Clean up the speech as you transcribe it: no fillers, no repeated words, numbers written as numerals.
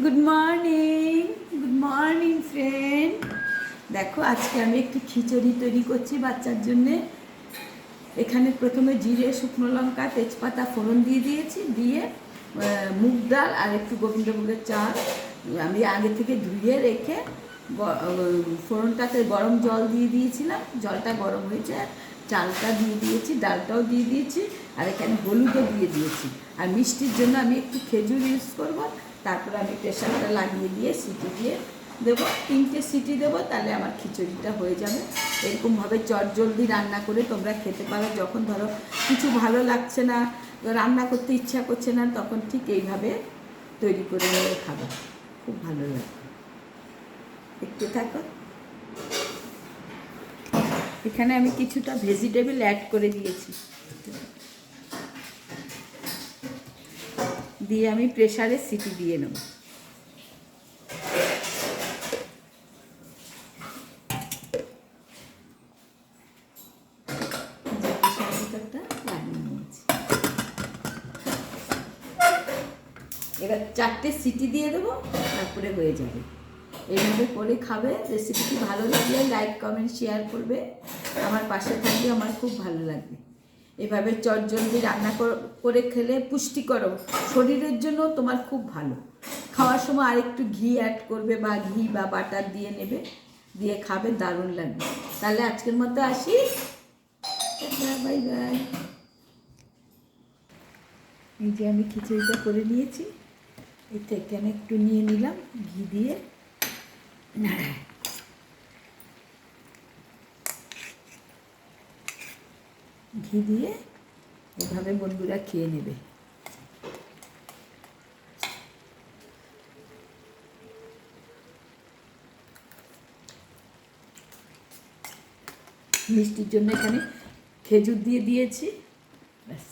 Good morning friend. দেখো আজকে আমি একটু খিচুড়ি তৈরি করছি বাচ্চার জন্যে। এখানে প্রথমে জিরে, শুকনো লঙ্কা, তেজপাতা ফোড়ন দিয়ে দিয়েছি, দিয়ে মুগ ডাল আর একটু গোবিন্দভোগের চাল আমি আগে থেকে ধুয়ে রেখে ফোড়নটাতে গরম জল দিয়ে দিয়েছিলাম। জলটা গরম হয়েছে, চালটা দিয়ে দিয়েছি, ডালটাও দিয়ে দিয়েছি, আর এখানে হলুদও দিয়ে দিয়েছি। আর মিষ্টির জন্য আমি একটু খেজুর ইউজ করবো। তারপরে আমি প্রেশারটা লাগিয়ে দিয়ে সিটি দিয়ে দেবো, 3টে সিটি দেবো, তাহলে আমার খিচুড়িটা হয়ে যাবে। এরকমভাবে চটজলদি রান্না করে তোমরা খেতে পারো। যখন ধরো কিছু ভালো লাগছে না, রান্না করতে ইচ্ছা করছে না, তখন ঠিক এইভাবে তৈরি করে নিয়ে খাবো, খুব ভালো লাগে। দেখতে থাকো। এখানে আমি কিছুটা ভেজিটেবল অ্যাড করে দিয়েছি, দিয়ে আমি প্রেসারে সিটি দিয়ে নেব। এবার 4টে সিটি দিয়ে দেবো, তারপরে হয়ে যাবে। এইভাবে করে খাবে। রেসিপিটি ভালো লাগলে লাইক, কমেন্ট, শেয়ার করবে। আমার পাশে থাকলে আমার খুব ভালো লাগবে। এভাবে চটজলদি রান্না করে খেলে পুষ্টিকর, শরীরের জন্য তোমার খুব ভালো। খাওয়ার সময় আরেকটু ঘি অ্যাড করবে, বা ঘি বা বাটার দিয়ে নেবে, দিয়ে খাবে, দারুণ লাগবে। তাহলে আজকের মতো আসি, বাই বাই। এই যে আমি খিচুড়িটা করে নিয়েছি, এটা এখানে একটু নিয়ে নিলাম ঘি দিয়ে। ঘি দিয়ে এভাবে বন্ধুরা খেয়ে নেবে। মিষ্টির জন্য এখানে খেজুর দিয়ে দিয়েছি, ব্যাস।